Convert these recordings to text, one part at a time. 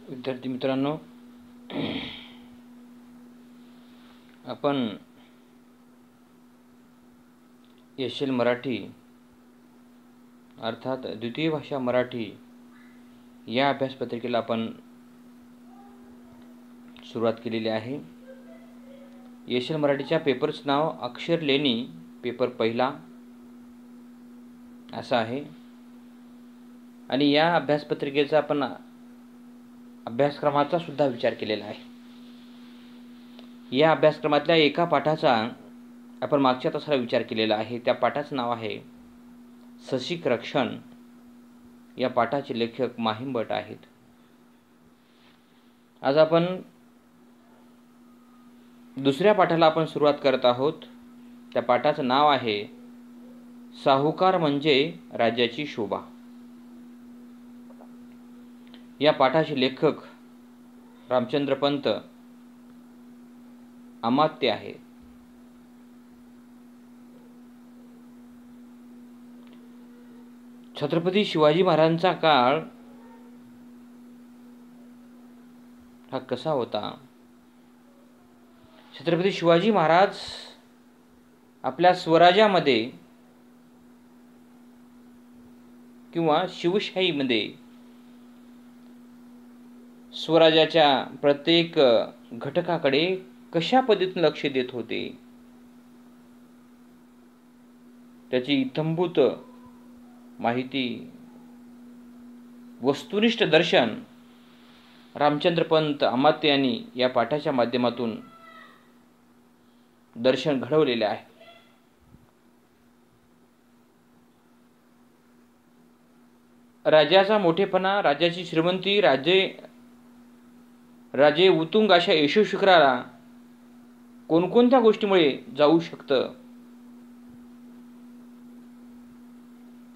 विद्यार्थी मित्रांनो, आपण एस.एल. मराठी अर्थात द्वितीय भाषा मराठी या अभ्यासपत्रिकेला आपण सुरुवात केलेली आहे. एस.एल. मराठीच्या पेपरचं नाव अक्षर लेणी पेपर पहिला असं आहे आणि या अभ्यासपत्रिकेचा आपण अभ्यासक्रमाचा सुद्धा विचार केलेला आहे. या अभ्यासक्रमातल्या एका पाठाचा आपण मागच्या तासाला विचार केलेला आहे. त्या पाठाचं नाव आहे ससिक रक्षण. या पाठाचे लेखक माहीम भट आहेत. आज आपण दुसऱ्या पाठाला आपण सुरुवात करत आहोत. त्या पाठाचं नाव आहे साहुकार म्हणजे राज्याची शोभा. या पाठाचे लेखक रामचंद्र पंत अमात्य आहे. छत्रपती शिवाजी महाराजांचा काळ हा कसा होता? छत्रपती शिवाजी महाराज आपल्या स्वराज्यामध्ये किंवा शिवशाहीमध्ये स्वराज्याच्या प्रत्येक घटकाकडे कशा पद्धतीने लक्ष देत होते, त्याची इत्थंभूत माहिती, वस्तुनिष्ठ दर्शन रामचंद्र पंत अमात्य यांनी या पाठाच्या माध्यमातून दर्शन घडवलेले आहे. राज्याचा मोठेपणा, राज्याची श्रीमंती, राजे उत्तुंग अशा यशस्वी शिखराला कोणकोणत्या गोष्टीमुळे जाऊ शकतं,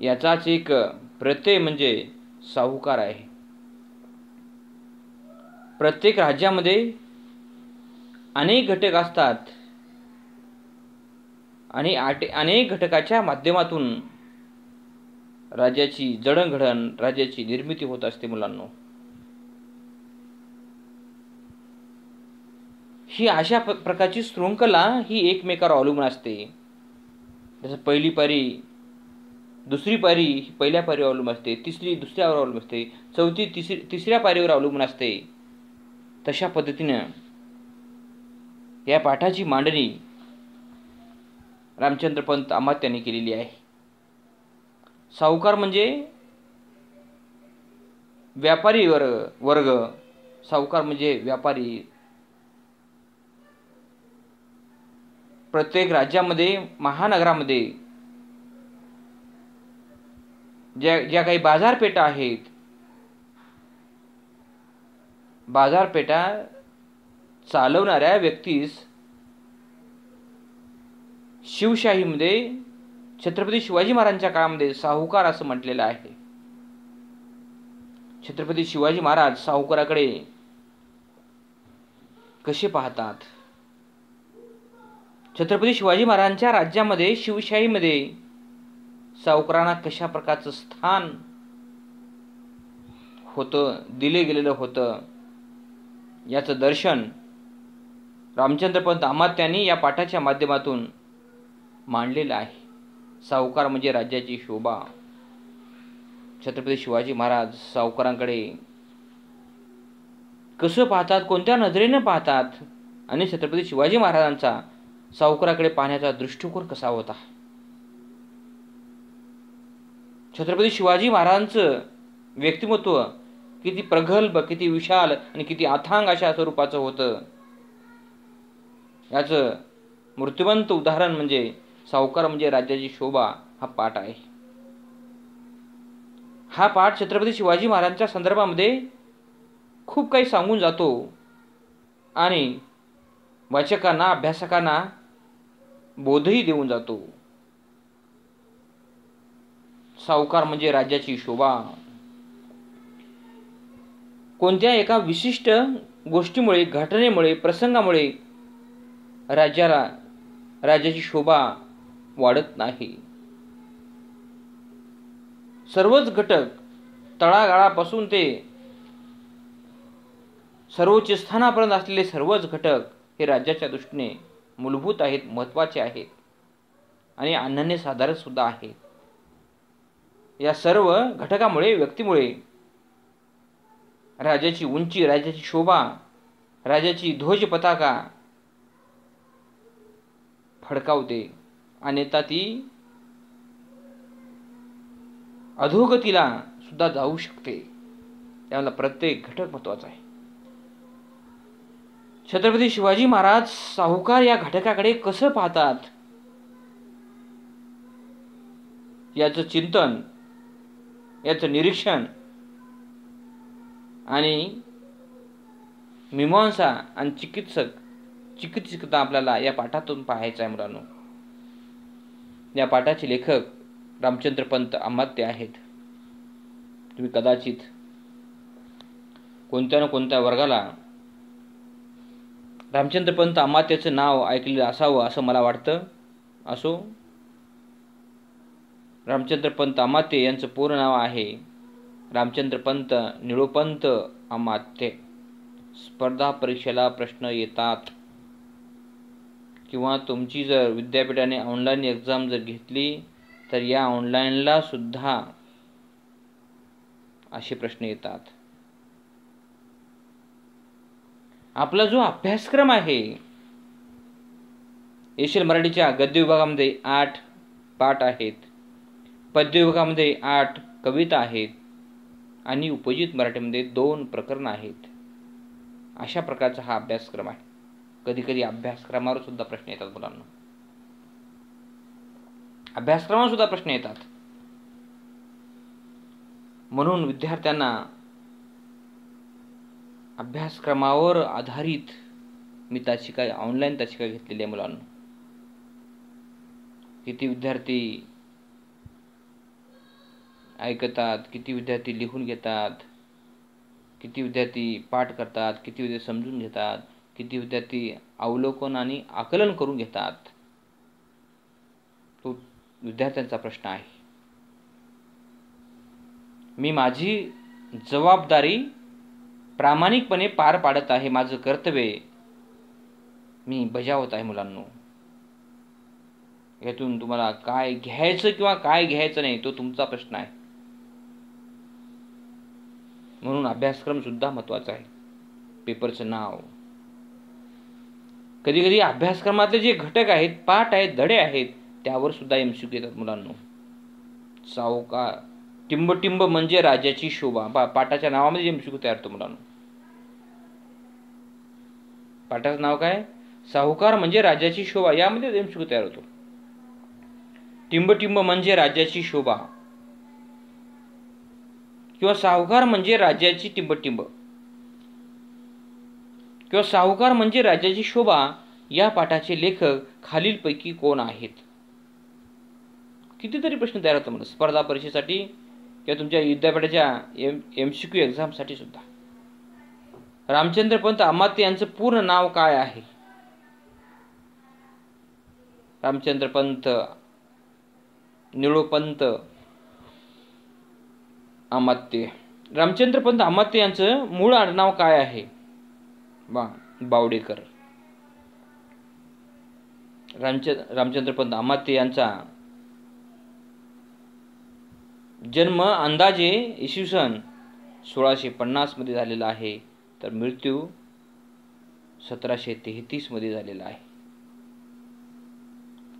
याचाच एक प्रत्यय म्हणजे साहुकार आहे. प्रत्येक राज्यामध्ये अनेक घटक असतात आणि अनेक घटकाच्या माध्यमातून राज्याची जडणघडण, राज्याची निर्मिती होत असते. मुलांनो, ही अशा प्रकारची शृंखला ही एकमेकावर अवलंबून असते. जसं पहिली पारी दुसरी पारी ही पहिल्या पारीवर अवलंबून असते, तिसरी दुसऱ्यावर अवलंबून असते, चौथी तिसऱ्या पारीवर अवलंबून असते. तशा पद्धतीने या पाठाची मांडणी रामचंद्र पंत अमात्यांनी केलेली आहे. साहुकार म्हणजे व्यापारी वर्ग. साहुकार म्हणजे व्यापारी. प्रत्येक राज्यामध्ये, महानगरामध्ये ज्या काही बाजारपेठा आहेत, बाजारपेठा चालवणाऱ्या व्यक्तीस शिवशाहीमध्ये छत्रपती शिवाजी महाराजांच्या काळामध्ये साहुकार असं म्हटलेलं आहे. छत्रपती शिवाजी महाराज साहुकाराकडे कसे पाहतात? छत्रपती शिवाजी महाराजांच्या राज्यामध्ये, शिवशाहीमध्ये साहुकारांना कशा प्रकारचं स्थान होतं, दिले गेलेलं होतं, याचं दर्शन रामचंद्र पंत अमात्यांनी या पाठाच्या माध्यमातून मांडलेलं आहे. साहुकार म्हणजे राज्याची शोभा. छत्रपती शिवाजी महाराज साहुकारांकडे कसं पाहतात, कोणत्या नजरेने पाहतात आणि छत्रपती शिवाजी महाराजांचा साहुकाराकडे पाहण्याचा दृष्टिकोन कसा होता? छत्रपती शिवाजी महाराजांचं व्यक्तिमत्व किती प्रगल्भ, किती विशाल आणि किती अथांग अशा स्वरूपाचं होतं, याचं मूर्तिमंत उदाहरण म्हणजे साहुकार म्हणजे राज्याची शोभा हा पाठ आहे. हा पाठ छत्रपती शिवाजी महाराजांच्या संदर्भामध्ये खूप काही सांगून जातो आणि वाचकांना, अभ्यासकांना बोधही देऊन जातो. साहुकार म्हणजे राज्याची शोभा. कोणत्या एका विशिष्ट गोष्टीमुळे, घटनेमुळे, प्रसंगामुळे राज्याची शोभा वाढत नाही. सर्वच घटक तळागाळापासून ते सर्वोच्च स्थानापर्यंत असलेले सर्वच घटक हे राज्याच्या दृष्टीने मूलभूत आहेत, महत्त्वाचे आहेत आणि अनन्यसाधारण सुद्धा आहेत. या सर्व घटकामुळे, व्यक्तीमुळे राज्याची उंची, राज्याची शोभा, राज्याची ध्वज पताका फडकावते, अन्यथा ती अधोगतीला सुद्धा जाऊ शकते. त्यामुळे प्रत्येक घटक महत्त्वाचा आहे. छत्रपती शिवाजी महाराज सावकार या घटकाकडे कसं पाहतात याचं चिंतन, याचं निरीक्षण आणि मीमांसा आणि चिकित्सकता आपल्याला या पाठातून पाहायचं आहे मुलांनो. या पाठाचे लेखक रामचंद्र पंत अमात्य आहेत. तुम्ही कदाचित कोणत्या ना कोणत्या वर्गाला रामचंद्र पंत अमात्याचं नाव ऐकलेलं असावं असं मला वाटतं. असो, रामचंद्र पंत अमात्य यांचं पूर्ण नाव आहे रामचंद्र पंत निळोपंत अमात्य. स्पर्धा परीक्षेला प्रश्न येतात किंवा तुमची जर विद्यापीठाने ऑनलाईन एक्झाम जर घेतली तर या ऑनलाईनला सुद्धा असे प्रश्न येतात. आपला जो अभ्यासक्रम आहे, एशियन मराठीच्या गद्य विभागामध्ये 8 पाठ आहेत, पद्य विभागामध्ये 8 कविता आहेत आणि उपजित मराठीमध्ये 2 प्रकरणं आहेत. अशा प्रकारचा हा अभ्यासक्रम आहे. कधी कधी अभ्यासक्रमावर सुद्धा प्रश्न येतात मुलांना. अभ्यासक्रमावर सुद्धा प्रश्न येतात. म्हणून विद्यार्थ्यांना अभ्यासक्रमावर आधारित मी तासिका, ऑनलाईन तासिका घेतलेली आहे मुलांना. किती विद्यार्थी ऐकतात, किती विद्यार्थी लिहून घेतात, किती विद्यार्थी पाठ करतात, किती विद्यार्थी समजून घेतात, किती विद्यार्थी अवलोकन आणि आकलन करून घेतात, तो विद्यार्थ्यांचा प्रश्न आहे. मी माझी जबाबदारी प्रामाणिकपणे पार पाडत आहे. माझं कर्तव्य मी बजावत आहे मुलांनो. यातून तुम्हाला काय घ्यायचं किंवा काय घ्यायचं नाही तो तुमचा प्रश्न आहे. म्हणून अभ्यासक्रम सुद्धा महत्त्वाचा आहे. पेपरचं नाव, कधी कधी अभ्यासक्रमातले जे घटक आहेत, पाठ आहेत, धडे आहेत, त्यावर सुद्धा एमसीक्यू येतात मुलांनो. सावकार, टिंब म्हणजे राजाची शोभा. पाठाच्या नावामध्ये एमसीक्यू तयार होतो मुलांनो. पाठाचं नाव काय? सावकार म्हणजे राजाची शोभा. यामध्ये एमसीक्यू तयार होतो. टिंब म्हणजे राजाची शोभा किंवा सावकार म्हणजे राजाची टिंब किंवा सावकार म्हणजे राजाची शोभा या पाठाचे लेखक खालीलपैकी कोण आहेत? कितीतरी प्रश्न तयार होतात मला स्पर्धा परीक्षेसाठी किंवा तुमच्या विद्यापीठाच्या एमसीक्यू एक्झामसाठी सुद्धा. रामचंद्र पंत अमात्य यांचं पूर्ण नाव काय आहे? रामचंद्र पंत निळोपंत अमात्य. रामचंद्र पंत अमात्य यांचं मूळ आडनाव काय आहे? बावडेकर. रामचंद्र पंत अमात्य यांचा जन्म अंदाजे इसवी सन 1650 मध्ये झालेला आहे, तर मृत्यू 1733 मध्ये झालेला आहे.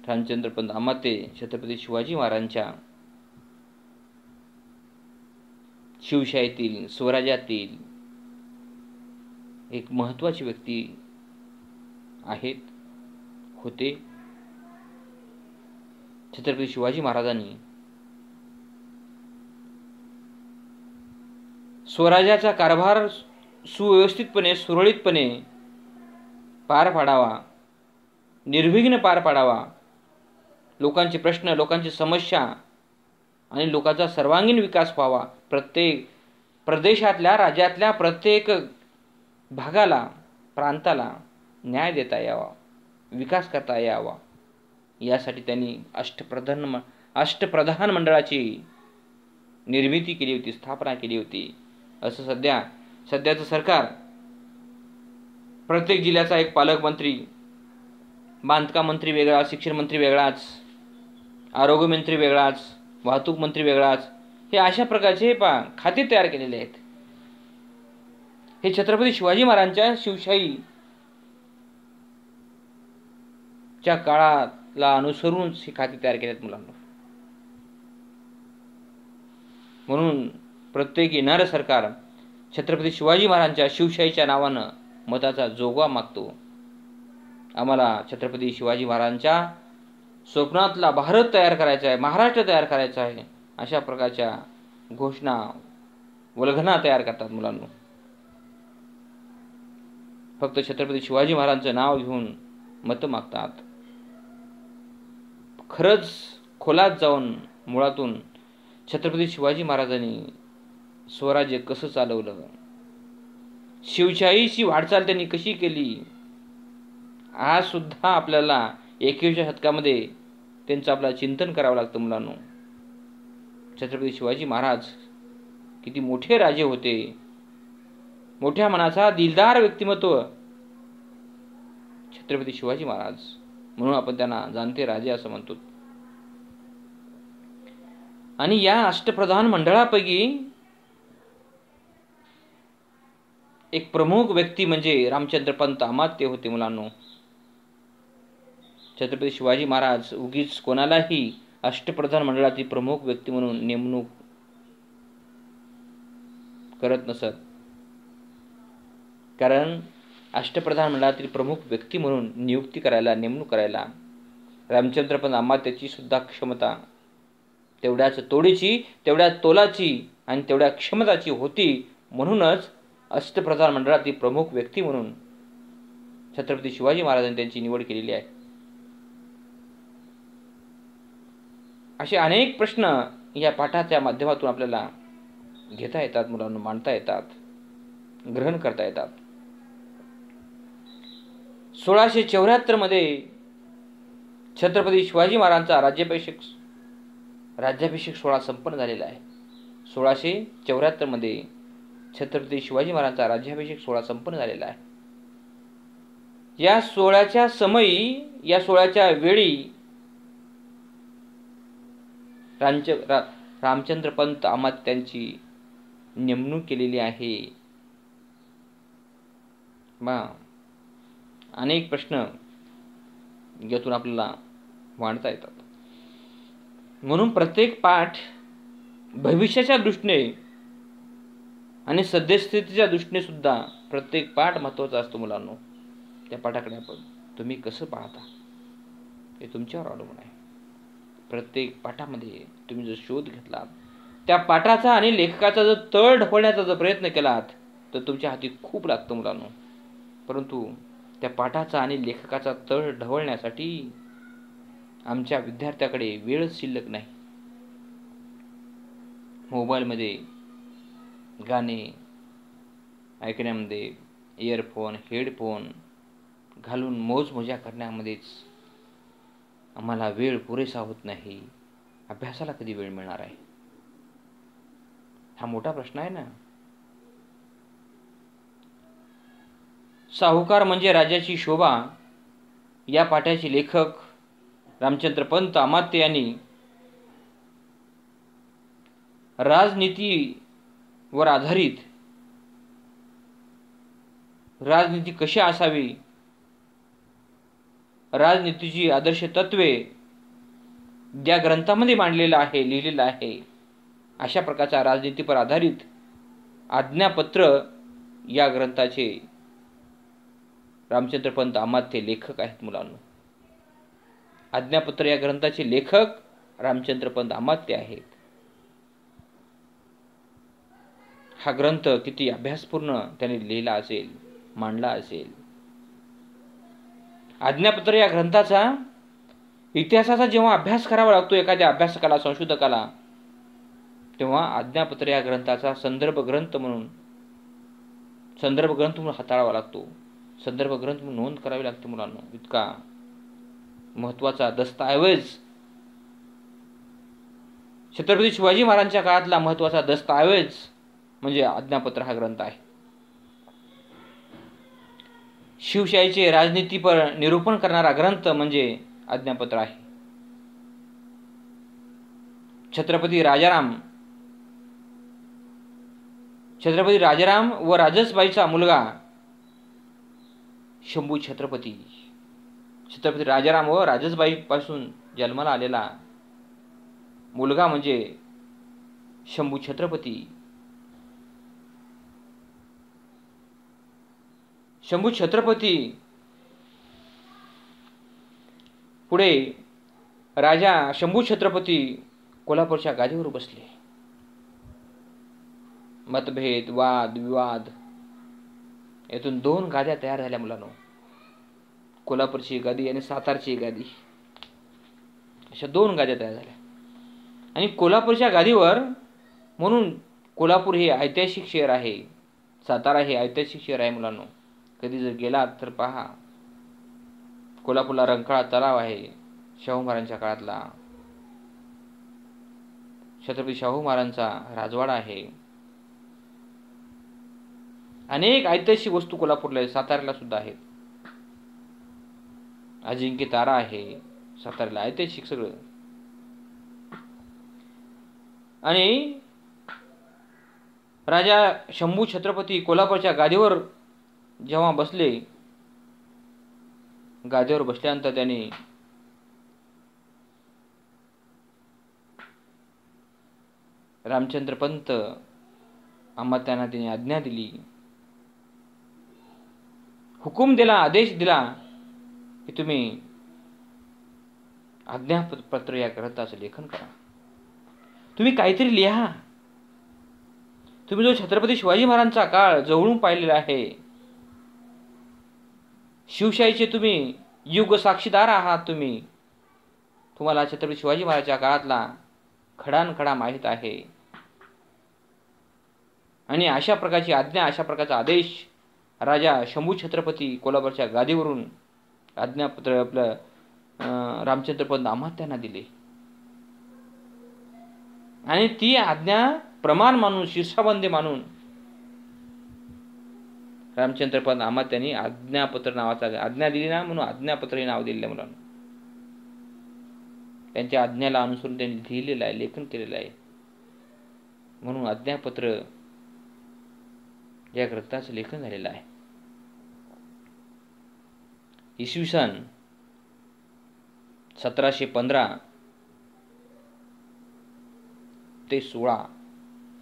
रामचंद्र पंत अमात्य छत्रपती शिवाजी महाराजांच्या शिवशाहीतील, स्वराज्यातील एक महत्त्वाची व्यक्ती आहेत, होते. छत्रपती शिवाजी महाराजांनी स्वराज्याचा कारभार सुव्यवस्थितपणे, सुरळीतपणे पार पाडावा, निर्विघ्न पार पाडावा. लोकांचे प्रश्न, लोकांची समस्या आणि लोकांचा सर्वांगीण विकास व्हावा. प्रत्येक प्रदेशातल्या, राज्यातल्या प्रत्येक भागाला, प्रांताला न्याय देता यावा, विकास करता यावा, यासाठी त्यांनी अष्टप्रधान मंडळाची निर्मिती केली होती, स्थापना केली होती. असं सध्याचं सरकार प्रत्येक जिल्ह्याचा एक पालकमंत्री, बांधकाम मंत्री वेगळा, शिक्षण मंत्री वेगळाच, आरोग्य मंत्री वेगळाच, वाहतूक मंत्री वेगळाच, हे अशा प्रकारचे खाते तयार केलेले आहेत. हे छत्रपती शिवाजी महाराजांच्या शिवशाहीच्या काळाला अनुसरून ही खाती तयार केलेत मुलांना. म्हणून प्रत्येक येणारं सरकार छत्रपती शिवाजी महाराजांच्या शिवशाहीच्या नावानं मताचा जोगवा मागतो. आम्हाला छत्रपती शिवाजी महाराजांच्या स्वप्नातला भारत तयार करायचा आहे, महाराष्ट्र तयार करायचा आहे, अशा प्रकारच्या घोषणा, वल्गना तयार करतात मुलांना. फक्त छत्रपती शिवाजी महाराजांचं नाव घेऊन मत मागतात. खरंच खोलात जाऊन मुळातून छत्रपती शिवाजी महाराजांनी स्वराज्य कसं चालवलं, शिवशाहीची वाटचाल त्यांनी कशी केली, आज सुद्धा आपल्याला 21व्या शतकामध्ये त्यांचं आपल्याला चिंतन करावं लागतं मुलांनो. छत्रपती शिवाजी महाराज किती मोठे राजे होते, मोठ्या मनाचा दिलदार व्यक्तिमत्व छत्रपती शिवाजी महाराज, म्हणून आपण त्यांना जाणते राजे असं म्हणतो. आणि या अष्टप्रधान मंडळापैकी एक प्रमुख व्यक्ती म्हणजे रामचंद्र पंत अमात्य होते मुलांनो. छत्रपती शिवाजी महाराज उगीच कोणालाही अष्टप्रधान मंडळातील प्रमुख व्यक्ती म्हणून नेमणूक करत नसत. कारण अष्टप्रधान मंडळातील प्रमुख व्यक्ती म्हणून नियुक्ती करायला, नेमणूक करायला रामचंद्र पंत अमात्याची सुद्धा क्षमता तेवढ्याच तोडीची, तेवढ्याच तोलाची आणि तेवढ्या क्षमताची होती. म्हणूनच अष्टप्रधान मंडळातील प्रमुख व्यक्ती म्हणून छत्रपती शिवाजी महाराजांनी त्यांची निवड केलेली आहे. असे अनेक प्रश्न या पाठाच्या माध्यमातून आपल्याला घेता येतात मुलांना, मांडता येतात, ग्रहण करता येतात. 1674 मध्ये छत्रपती शिवाजी महाराजांचा राज्याभिषेक सोहळा संपन्न झालेला आहे. 1674 मध्ये छत्रपती शिवाजी महाराजांचा राज्याभिषेक सोहळा संपन्न झालेला आहे. या सोहळ्याच्या समयी, या सोहळ्याच्या वेळी रामचंद्र पंत अमात्यांची नेमणूक केलेली आहे. अनेक प्रश्न यातून आपल्याला मांडता येतात. म्हणून प्रत्येक पाठ भविष्याच्या दृष्टीने आणि सद्यस्थितीच्या दृष्टीने सुद्धा प्रत्येक पाठ महत्त्वाचा असतो मुलांनो. त्या पाठाकडे आपण तुम्ही कसं पाहता हे तुमच्यावर अवलंबून आहे. प्रत्येक पाठामध्ये तुम्ही जर शोध घेतलात, त्या पाठाचा आणि लेखकाचा जर तळ ढवळण्याचा जर प्रयत्न केलात तर तुमच्या हाती खूप लागतं मुलांनो. परंतु त्या पाठाचा आणि लेखकाचा तळ ढवळण्यासाठी आमच्या विद्यार्थ्याकडे वेळच शिल्लक नाही. मोबाईलमध्ये गाणे ऐकण्यामध्ये, इयरफोन, हेडफोन घालून मौजमजा करण्यामध्येच आम्हाला वेळ पुरेसा होत नाही. अभ्यासाला कधी वेळ मिळणार आहे? हा मोठा प्रश्न आहे ना. साहुकार म्हणजे राजाची शोभा या पाठाचे लेखक रामचंद्र पंत अमात्य यांनी राजनीतीवर आधारित राजनीती कशी असावी, राजनीतीची आदर्श तत्वे ज्या ग्रंथामध्ये मांडलेलं आहे, लिहिलेलं आहे, अशा प्रकारचा राजनीतीवर आधारित आज्ञापत्र या ग्रंथाचे रामचंद्र पंत अमात्य लेखक आहेत मुलांनो. आज्ञापत्र या ग्रंथाचे लेखक रामचंद्र पंत अमात्य आहेत. हा ग्रंथ किती अभ्यासपूर्ण त्याने लिहिला असेल, मांडला असेल. आज्ञापत्र या ग्रंथाचा इतिहासाचा जेव्हा अभ्यास करावा लागतो एखाद्या अभ्यासकाला, संशोधकाला, तेव्हा आज्ञापत्र या ग्रंथाचा संदर्भ ग्रंथ म्हणून हाताळावा लागतो. संदर्भ ग्रंथ म्हणून नोंद करावी लागते मुलांना. इतका महत्त्वाचा दस्तऐवज, छत्रपती शिवाजी महाराजांच्या काळातला महत्त्वाचा दस्तऐवज म्हणजे आज्ञापत्र हा ग्रंथ आहे. शिवशाहीचे राजनीतीपर निरूपण करणारा ग्रंथ म्हणजे आज्ञापत्र आहे. छत्रपती राजाराम व राजसबाईचा मुलगा शंभू छत्रपती राजाराम व राजसबाई पासून जन्माला आलेला मुलगा म्हणजे शंभू छत्रपती. शंभू छत्रपती पुढे राजा शंभू छत्रपती कोल्हापूरच्या गादीवर बसले. मतभेद, वाद विवाद यातून 2 गाद्या तयार झाल्या मुलांनो. कोल्हापूरची गादी आणि सातारची गादी, अशा 2 गाद्या तयार झाल्या. आणि कोल्हापूरच्या गादीवर, म्हणून कोल्हापूर हे ऐतिहासिक शहर आहे, सातारा हे ऐतिहासिक शहर आहे मुलांनो. कधी जर गेलात तर पहा, कोल्हापूरला रंकाळा तलाव आहे, शाहू महाराजांच्या काळातला. छत्रपती शाहू महाराजांचा राजवाडा आहे. अनेक ऐतिहासिक वस्तू कोल्हापूरला आहे, साताऱ्याला सुद्धा आहेत. अजिंक्य तारा आहे साताऱ्याला, ऐतिहासिक सगळं. आणि राजा शंभू छत्रपती कोल्हापूरच्या गादीवर जेव्हा बसले, गादीवर बसल्यानंतर त्यांनी रामचंद्र पंत अमात्यांना त्यांनी आज्ञा दिली, हुकूम दिला, आदेश दिला की तुम्ही आज्ञापत्र या ग्रंथाचं लेखन करा. तुम्ही काहीतरी लिहा. तुम्ही जो छत्रपती शिवाजी महाराजांचा काळ जवळून पाहिलेला आहे, शिवशाहीचे तुम्ही युग साक्षीदार आहात. तुम्हाला छत्रपती शिवाजी महाराजांच्या काळातला खडानखडा माहीत आहे. आणि अशा प्रकारची आज्ञा, अशा प्रकारचा आदेश राजा शंभू छत्रपती कोल्हापूरच्या गादीवरून आज्ञापत्र आपलं रामचंद्रपंत अमात्यांना दिले. आणि ती आज्ञा प्रमाण मानून, शीर्षाबंदी मानून रामचंद्रपंत अमात्यांनी आज्ञापत्र नावाचा, आज्ञा दिली ना म्हणून आज्ञापत्र हे नाव दिलेलं आहे मुलांना. त्यांच्या आज्ञेला अनुसरून त्यांनी लिहिलेलं आहे, लेखन केलेलं आहे. म्हणून आज्ञापत्र या ग्रंथाचं लेखन झालेलं आहे. इसवी सन 1715 ते 16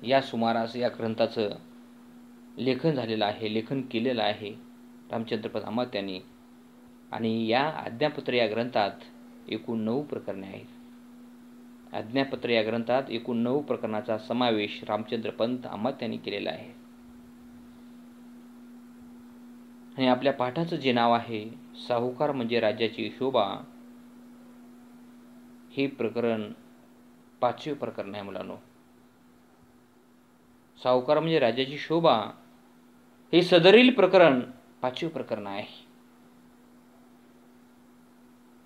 या सुमारास या ग्रंथाचं लेखन झालेलं आहे, लेखन केलेलं आहे रामचंद्रपंत अमात्यांनी. आणि या आज्ञापत्र या ग्रंथात एकूण 9 प्रकरणे आहेत. आज्ञापत्र या ग्रंथात एकूण 9 प्रकरणाचा समावेश रामचंद्रपंत अमात्यांनी केलेला आहे. आणि आपल्या पाठाचं जे नाव आहे, साहुकार म्हणजे राज्याची शोभा, हे प्रकरण 5वे प्रकरण आहे मुलांनो. साहुकार म्हणजे राज्याची शोभा हे सदरील प्रकरण 5वे प्रकरण आहे.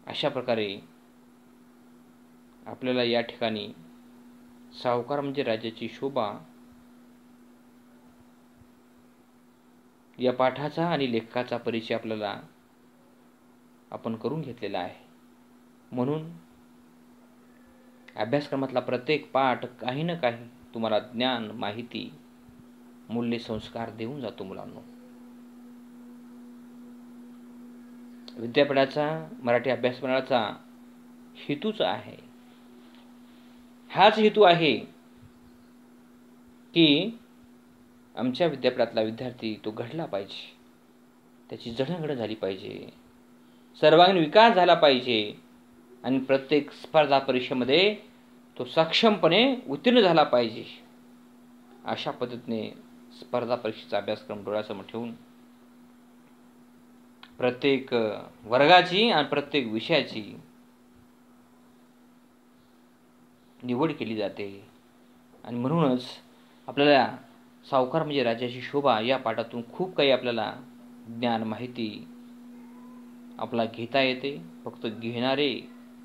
अशा प्रकारे आपल्याला या ठिकाणी साहुकार म्हणजे राज्याची शोभा या पाठाचा आणि लेखकाचा परिचय आपल्याला आपण करून घेतलेला आहे. म्हणून अभ्यासक्रमातला प्रत्येक पाठ काही ना काही तुम्हाला ज्ञान, माहिती, मूल्य, संस्कार देऊन जातो मुलांनो. विद्यापीठाचा मराठी अभ्यास मंडळाचा हेतूच आहे, हाच हेतू आहे की आमच्या विद्यापीठातला विद्यार्थी तो घडला पाहिजे, त्याची जडणघडण झाली पाहिजे, सर्वांगीण विकास झाला पाहिजे आणि प्रत्येक स्पर्धा परीक्षेमध्ये तो सक्षमपणे उत्तीर्ण झाला पाहिजे. अशा पद्धतीने स्पर्धा परीक्षेचा अभ्यासक्रम डोळ्यासमोर ठेवून प्रत्येक वर्गाची आणि प्रत्येक विषयाची निवड केली जाते. आणि म्हणूनच आपल्याला साहुकार म्हणजे राज्याची शोभा या पाठातून खूप काही आपल्याला ज्ञान, माहिती आपला घेता येते. फक्त घेणारे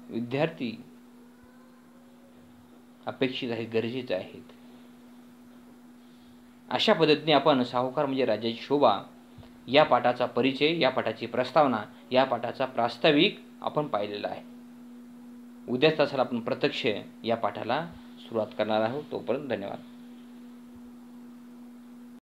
विद्यार्थी अपेक्षित आहेत, गरजेचे आहेत. अशा पद्धतीने आपण साहुकार म्हणजे राज्याची शोभा या पाठाचा परिचय, या पाठाची प्रस्तावना, या पाठाचा प्रास्ताविक आपण पाहिलेला आहे. उद्याच तासाला आपण प्रत्यक्ष या पाठाला सुरुवात करणार आहोत. तोपर्यंत धन्यवाद.